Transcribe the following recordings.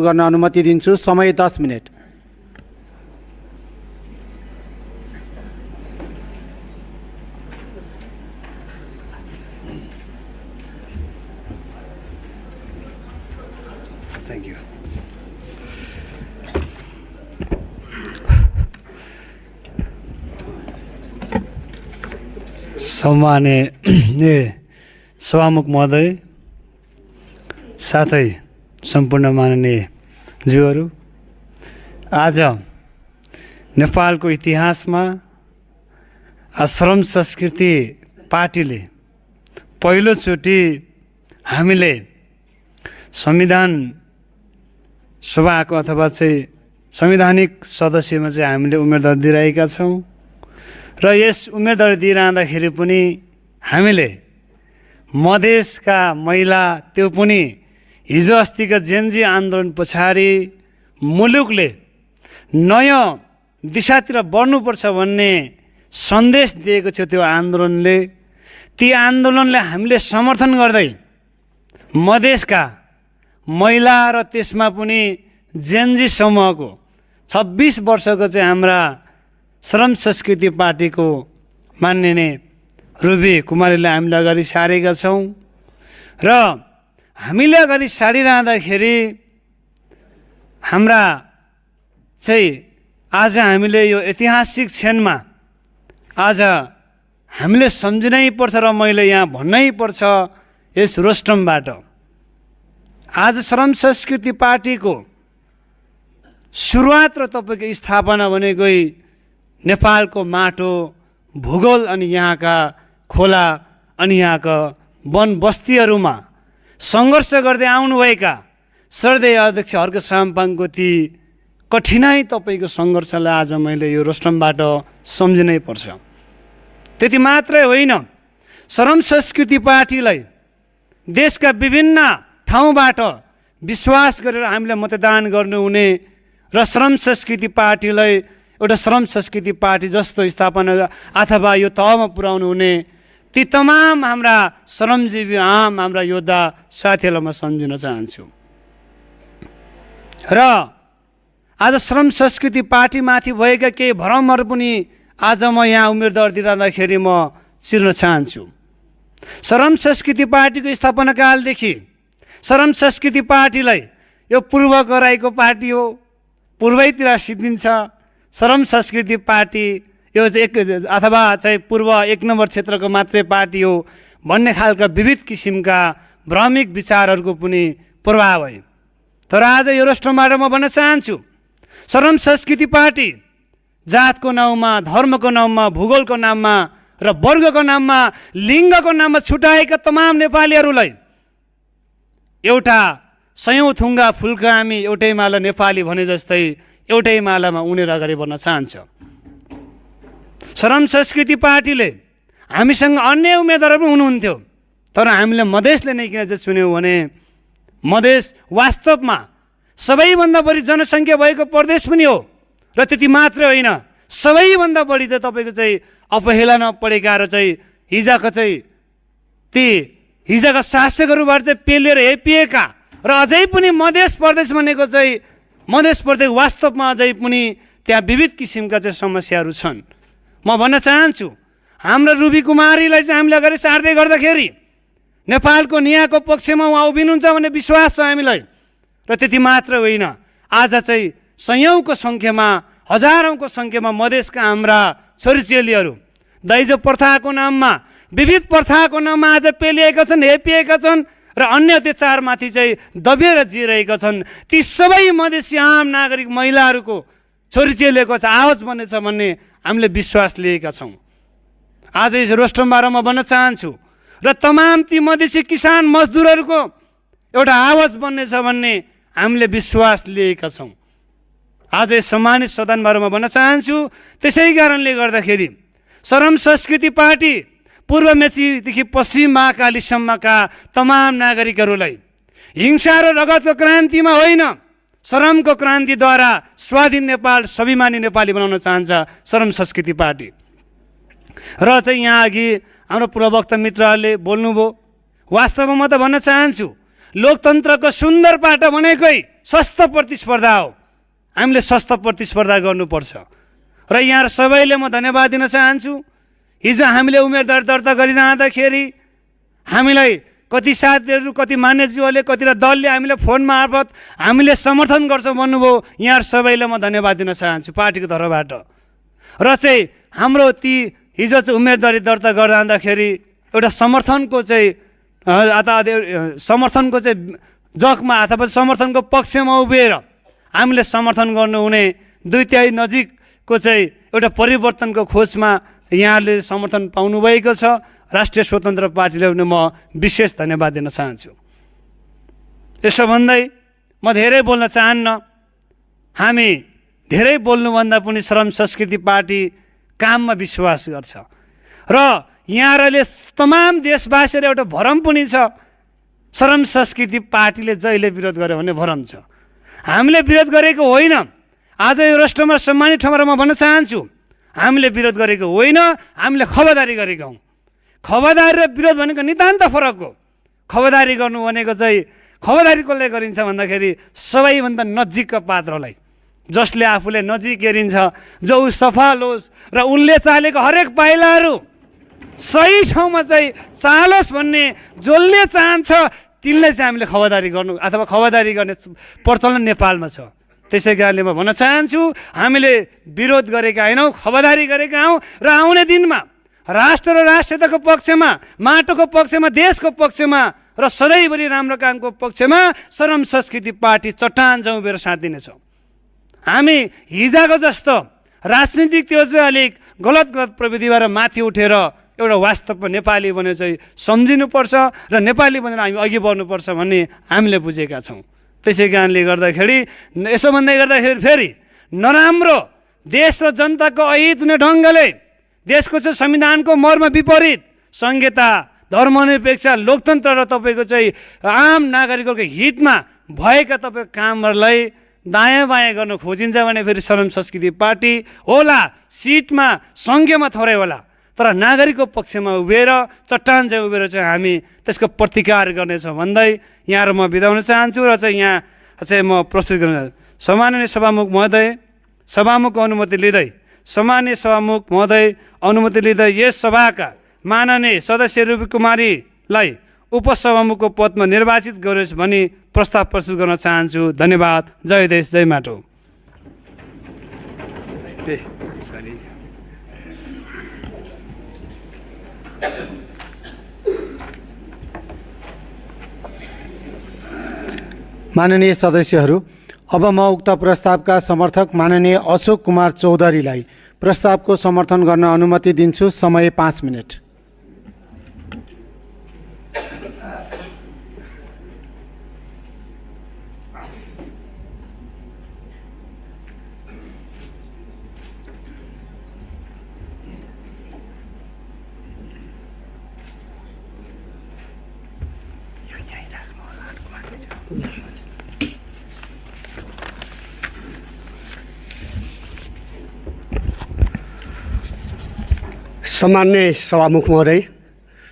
गर्न अनुमति दिन्छु। समय 10 मिनेट। Thank you. सम्माननीय सभामुख महोदय, साथै सम्पूर्ण माननीय ज्यूहरू, आज नेपालको इतिहासमा श्रम संस्कृति पार्टीले पहिलोचोटि हामीले संविधान सभाको अथवा चाहिँ संवैधानिक सदस्यमा चाहिँ हामीले उम्मेदवारी दिइरहेका छौँ र यस उम्मेदवारी दिइरहँदाखेरि पनि हामीले मधेसका महिला, त्यो पनि हिजो अस्तिको जेनजी आन्दोलन पछाडि मुलुकले नयाँ दिशातिर बढ्नुपर्छ भन्ने सन्देश दिएको थियो। त्यो आन्दोलनले, ती आन्दोलनले हामीले समर्थन गर्दै मधेसका महिला र त्यसमा पनि जेनजी समूहको 26 वर्षको चाहिँ हाम्रा श्रम संस्कृति पार्टीको माननीय रुबी कुमारीले हामीले अगाडि सारेका छौँ र हामीले अगाडि सारिरहँदाखेरि हाम्रा चाहिँ आज हामीले यो ऐतिहासिक क्षणमा आज हामीले सम्झिनै पर्छ र मैले यहाँ भन्नै पर्छ यस रोस्टमबाट, आज श्रम संस्कृति पार्टीको सुरुवात र तपाईँको स्थापना भनेकै नेपालको माटो, भूगोल अनि यहाँका खोला अनि यहाँका वन बस्तीहरूमा सङ्घर्ष गर्दै आउनुभएका श्रद्धेय अध्यक्ष हर्क साम्पाङको ती कठिनाइ तपाईँको सङ्घर्षलाई आज मैले यो रोस्टमबाट सम्झिनै पर्छ। त्यति मात्रै होइन, श्रम संस्कृति पार्टीलाई देशका विभिन्न ठाउँबाट विश्वास गरेर हामीले मतदान गर्नुहुने र श्रम संस्कृति पार्टीलाई एउटा श्रम संस्कृति पार्टी जस्तो स्थापना अथवा यो तहमा पुर्याउनु हुने ती तमाम हाम्रा श्रमजीवी हाम्रा योद्धा साथीहरूलाई म सम्झिन चाहन्छु। र आज श्रम संस्कृति पार्टीमाथि भएका केही भ्रमहरू पनि आज म यहाँ उम्मेदवार दिइरहँदाखेरि म चिर्न चाहन्छु। श्रम संस्कृति पार्टीको स्थापना कालदेखि श्रम संस्कृति पार्टीलाई यो पूर्वको राईको पार्टी हो, पूर्वैतिर सिद्धिन्छ। श्रम संस्कृति पार्टी यो चाहिँ अथवा चाहिँ पूर्व 1 नम्बर क्षेत्रको मात्रै पार्टी हो भन्ने खालका विविध किसिमका भ्रमिक विचारहरूको पनि प्रभाव है। तर आज यो रोस्टमबाट म भन्न चाहन्छु, श्रम संस्कृति पार्टी जातको नाउँमा, धर्मको नाउँमा, भूगोलको नाममा र वर्गको नाममा, लिङ्गको नाममा छुट्याएका तमाम नेपालीहरूलाई एउटा सयौँ थुङ्गा फुलका हामी एउटै माला नेपाली भने जस्तै एउटै मालामा उनेर अगाडि बढ्न चाहन्छ। श्रम संस्कृति पार्टीले हामीसँग अन्य उम्मेदवारहरू पनि हुनुहुन्थ्यो, तर हामीले मधेसले नै किन चाहिँ चुन्यौँ भने मधेस वास्तवमा सबैभन्दा बढी जनसङ्ख्या भएको प्रदेश पनि हो र त्यति मात्रै होइन, सबैभन्दा बढी त तपाईँको चाहिँ अपहेलनमा परेका र चाहिँ हिजोका चाहिँ ती हिजोका शासकहरूबाट चाहिँ पेलेर हेपिएका र अझै पनि मधेस प्रदेश भनेको चाहिँ मधेस प्रदेश वास्तवमा अझै पनि त्यहाँ विविध किसिमका चाहिँ समस्याहरू छन्। म भन्न चाहन्छु, हाम्रो रुबी कुमारीलाई चाहिँ हामीले अगाडि सार्दै गर्दाखेरि नेपालको न्यायको पक्षमा उहाँ उभिनुहुन्छ भन्ने विश्वास छ हामीलाई। र त्यति मात्र होइन, आज चाहिँ सयौँको सङ्ख्यामा, हजारौँको सङ्ख्यामा मधेसका हाम्रा छोरीचेलीहरू दाइजो प्रथाको नाममा, विविध प्रथाको नाममा आज पेलिएका छन्, हेपिएका छन् र अन्य अत्याचारमाथि चाहिँ दबिएर जिइरहेका छन्। ती सबै मधेसी आम नागरिक महिलाहरूको छोरीचेलीको चाहिँ आवाज बन्नेछ भन्ने हामीले विश्वास लिएका छौँ। आज यस रोस्टमबाट म भन्न चाहन्छु र तमाम ती मधेसी किसान मजदुरहरूको एउटा आवाज बन्नेछ भन्ने हामीले विश्वास लिएका छौँ। आज यस सम्मानित सदनबाट म भन्न चाहन्छु, त्यसै कारणले गर्दाखेरि श्रम संस्कृति पार्टी पूर्व मेचीदेखि पश्चिम महाकालीसम्मका तमाम नागरिकहरूलाई हिंसा र रगतको क्रान्तिमा होइन, श्रमको क्रान्तिद्वारा स्वाधीन नेपाल, स्वाभिमानी नेपाली बनाउन चाहन्छ श्रम संस्कृति पार्टी। र चाहिँ यहाँ अघि हाम्रो पूर्ववक्ता मित्रहरूले बोल्नुभयो, वास्तवमा म त भन्न चाहन्छु लोकतन्त्रको सुन्दर पाटो भनेकै स्वस्थ प्रतिस्पर्धा हो। हामीले स्वस्थ प्रतिस्पर्धा गर्नुपर्छ र यहाँ सबैले म धन्यवाद दिन चाहन्छु। हिजो हामीले उम्मेदवार दर्ता गरिरहँदाखेरि हामीलाई कति साथीहरू, कति मान्यज्यूहरूले, कति दलले हामीलाई फोन मार्फत हामीले समर्थन गर्छौँ भन्नुभयो। यहाँ सबैलाई म धन्यवाद दिन चाहन्छु पार्टीको तर्फबाट। र चाहिँ हाम्रो ती हिजो चाहिँ उम्मेदवारी दर्ता गर्दाखेरि एउटा समर्थनको चाहिँ जगमा अथवा समर्थनको पक्षमा उभिएर हामीले समर्थन गर्नुहुने 2/3 नजिकको चाहिँ एउटा परिवर्तनको खोजमा यहाँले समर्थन पाउनुभएको छ। राष्ट्रिय स्वतन्त्र पार्टीलाई पनि म विशेष धन्यवाद दिन चाहन्छु। त्यसो भन्दै म धेरै बोल्न चाहन्न। हामी धेरै बोल्नुभन्दा पनि श्रम संस्कृति पार्टी काममा विश्वास गर्छ र यहाँहरूले तमाम देशवासीहरू एउटा भरम पनि छ, श्रम संस्कृति पार्टीले जहिले विरोध गर्यो भने भरम छ। हामीले विरोध गरेको होइन। आज यो राष्ट्रमा सम्मानित ठाउँमा म भन्न चाहन्छु, हामीले विरोध गरेको होइन, हामीले खबरदारी गरेका हौँ। खबरदारी र विरोध भनेको नितान्त फरक हो। खबरदारी गर्नु भनेको चाहिँ खबरदारी कसले गरिन्छ भन्दाखेरि सबैभन्दा नजिकका पात्रलाई, जसले आफूले नजिक हेरिन्छ, जो सफल होस् र उनले चालेको हरेक पाइलाहरू सही ठाउँमा चाहिँ चालोस् भन्ने जसले चाहन्छ तिनलाई चाहिँ हामीले खबरदारी गर्नु अथवा खबरदारी गर्ने प्रचलन नेपालमा छ। त्यसै कारणले म भन्न चाहन्छु, हामीले विरोध गरेका होइनौँ, खबरदारी गरेका हौँ र आउने दिनमा राष्ट्र र राष्ट्रियताको पक्षमा, माटोको पक्षमा, देशको पक्षमा र सधैँभरि राम्रो कामको पक्षमा श्रम संस्कृति पार्टी चट्टान चाहिँ उभिएर साथ दिनेछौँ। हामी हिजोको जस्तो राजनीतिक त्यो चाहिँ अलिक गलत प्रविधिबाट माथि उठेर एउटा वास्तवमा नेपाली बनेर चाहिँ सम्झिनुपर्छ र नेपाली बनेर हामी अघि बढ्नुपर्छ भन्ने हामीले बुझेका छौँ। त्यसै कारणले गर्दाखेरि यसो भन्दै गर्दाखेरि फेरि नराम्रो देश र जनताको अहित हुने ढङ्गले देशको चाहिँ संविधानको मर्म विपरीत संहिता, धर्मनिरपेक्ष, लोकतन्त्र र तपाईँको चाहिँ आम नागरिकको हितमा भएका तपाईँको कामहरूलाई दायाँ बायाँ गर्न खोजिन्छ भने फेरि श्रम संस्कृति पार्टी होला सिटमा सङ्ख्यामा थोरै होला, तर नागरिकको पक्षमा उभिएर चट्टान चाहिँ उभिएर चाहिँ हामी त्यसको प्रतिकार गर्नेछौँ भन्दै यहाँ म बिदा हुन चाहन्छु र चाहिँ यहाँ चाहिँ म प्रस्तुत गर्न सम्माननीय सभामुख महोदय, सभामुखको अनुमति लिँदै सम्माननीय सभामुख महोदय अनुमति लिँदै यस सभाका माननीय सदस्य रूपी कुमारीलाई उपसभामुखको पदमा निर्वाचित गरियोस् भनी प्रस्ताव प्रस्तुत गर्न चाहन्छु। धन्यवाद। जय देश, जय माटो। माननीय सदस्यहरू, अब म उक्त प्रस्तावका समर्थक माननीय अशोक कुमार चौधरीलाई प्रस्तावको समर्थन गर्न अनुमति दिन्छु। समय 5 मिनट। सम्माननीय सभामुख महोदय,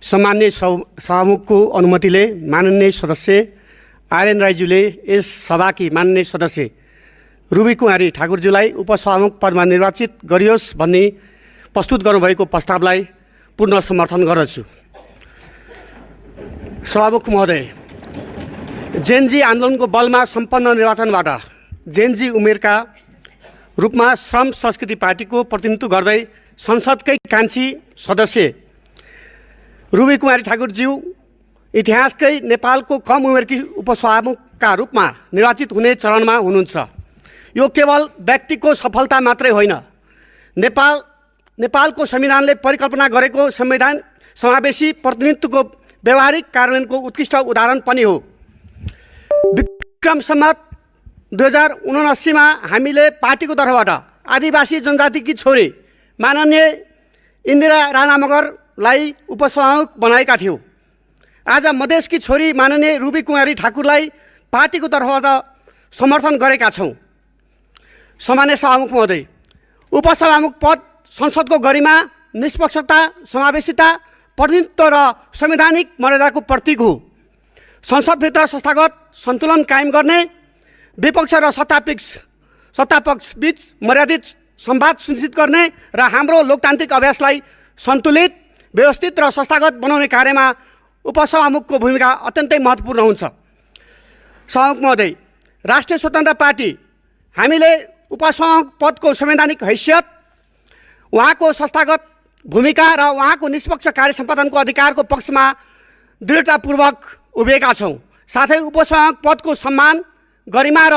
सम्माननीय सभामुखको अनुमतिले माननीय सदस्य आर्यन राईज्यूले यस सभाकी माननीय सदस्य रुबी कुमारी ठाकुरज्यूलाई उपसभामुख पदमा निर्वाचित गरियोस् भन्ने प्रस्तुत गर्नुभएको प्रस्तावलाई पूर्ण समर्थन गर्दछु। सभामुख महोदय, जेनजी आन्दोलनको बलमा सम्पन्न निर्वाचनबाट जेनजी उमेरका रूपमा श्रम संस्कृति पार्टीको प्रतिनिधित्व गर्दै संसदकै कान्छी सदस्य रुबी कुमारी ठाकुरज्यू इतिहासकै नेपालको कम उमेरकी उपसभामुखका रूपमा निर्वाचित हुने चरणमा हुनुहुन्छ। यो केवल व्यक्तिको सफलता मात्रै होइन, नेपालको संविधानले परिकल्पना गरेको संविधान समावेशी प्रतिनिधित्वको व्यवहारिक कार्यान्वयनको उत्कृष्ट उदाहरण पनि हो। विक्रम सम्वत 2079 मा हामीले पार्टीको तर्फबाट आदिवासी जनजातिकी छोरी माननीय इन्दिरा राणा मगरलाई उपसभामुख बनाएका थियौँ। आज मधेसकी छोरी माननीय रुबी कुमारी ठाकुरलाई पार्टीको तर्फबाट समर्थन गरेका छौँ। सम्माननीय सभामुख महोदय, उपसभामुख पद संसदको गरिमा, निष्पक्षता, समावेशिता, प्रतिनिधित्व र संवैधानिक मर्यादाको प्रतीक हो। संसदभित्र संस्थागत सन्तुलन कायम गर्ने, विपक्ष र सत्तापक्ष बीच मर्यादित संवाद सुनिश्चित गर्ने र हाम्रो लोकतान्त्रिक अभ्यासलाई सन्तुलित, व्यवस्थित र संस्थागत बनाउने कार्यमा उपसभामुखको भूमिका अत्यन्तै महत्त्वपूर्ण हुन्छ। सभामुख महोदय, राष्ट्रिय स्वतन्त्र पार्टी हामीले उपसभामुख पदको संवैधानिक हैसियत, उहाँको संस्थागत भूमिका र उहाँको निष्पक्ष कार्य सम्पादनको अधिकारको पक्षमा दृढतापूर्वक उभिएका छौँ। साथै उपसभामुख पदको सम्मान, गरिमा र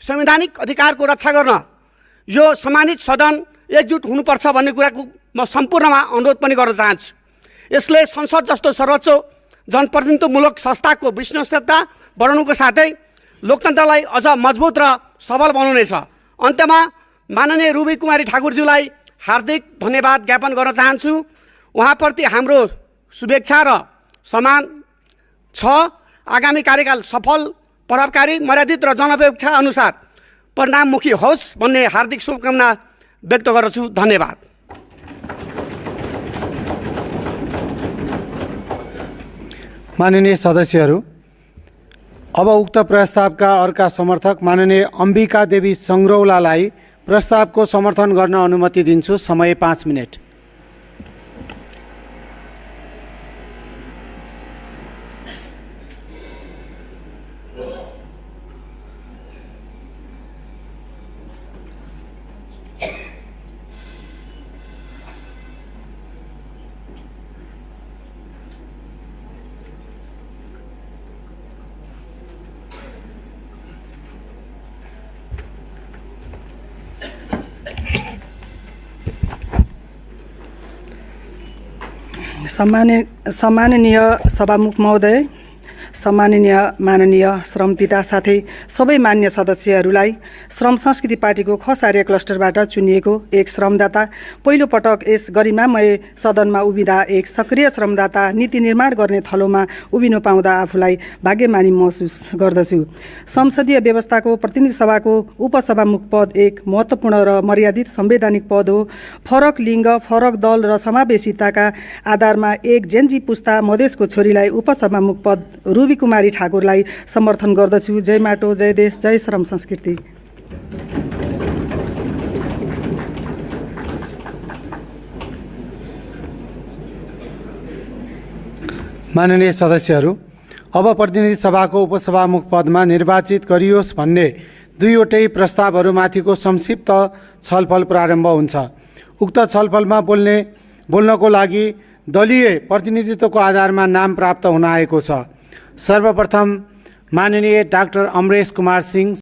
संवैधानिक अधिकारको रक्षा गर्न यो सम्मानित सदन एकजुट हुनुपर्छ भन्ने कुराको म सम्पूर्णमा अनुरोध पनि गर्न चाहन्छु। यसले संसद जस्तो सर्वोच्च जनप्रतिनिधित्वमूलक संस्थाको विश्वसनीयता बढाउनुको साथै लोकतन्त्रलाई अझ मजबुत र सबल बनाउनेछ। अन्त्यमा माननीय रुबी कुमारी ठाकुरज्यूलाई हार्दिक धन्यवाद ज्ञापन गर्न चाहन्छु। उहाँप्रति हाम्रो शुभेच्छा र सम्मान छ। आगामी कार्यकाल सफल, प्रभावकारी, मर्यादित र जनअपेक्षा अनुसार परिणाममुखी होस् भन्ने हार्दिक शुभकामना व्यक्त गर्दछु। धन्यवाद। माननीय सदस्यहरू, अब उक्त प्रस्तावका अर्का समर्थक माननीय अम्बिका देवी सङ्ग्रौलालाई प्रस्तावको समर्थन गर्न अनुमति दिन्छु। समय 5 मिनट। सम्माननीय सभामुख महोदय, सम्माननीय माननीय श्रम पिता साथै सबै मान्य सदस्यहरूलाई श्रम संस्कृति पार्टीको खसारिया क्लस्टरबाट चुनिएको एक श्रमदाता, पहिलो पटक यस गरिमामय सदनमा उभिँदा एक सक्रिय श्रमदाता नीति निर्माण गर्ने थलोमा उभिनु पाउँदा आफूलाई भाग्यमानी महसुस गर्दछु। संसदीय व्यवस्थाको प्रतिनिधि सभाको उपसभामुख पद एक महत्त्वपूर्ण र मर्यादित संवैधानिक पद हो। फरक लिङ्ग, फरक दल र समावेशिताका आधारमा एक जेनजी पुस्ता मधेसको छोरीलाई उपसभामुख पद रुबी कुमारी ठाकुरलाई समर्थन गर्दछु। जय माटो, जय देश, जय श्रम संस्कृति। माननीय सदस्यहरू, अब प्रतिनिधि सभाको उपसभामुख पदमा निर्वाचित गरियोस् भन्ने दुईवटै प्रस्तावहरूमाथिको संक्षिप्त छलफल प्रारम्भ हुन्छ। उक्त छलफलमा बोल्नको लागि दलीय प्रतिनिधित्वको आधारमा नाम प्राप्त हुन आएको छ। सर्वप्रथम माननीय डाक्टर अमरेश कुमार सिंह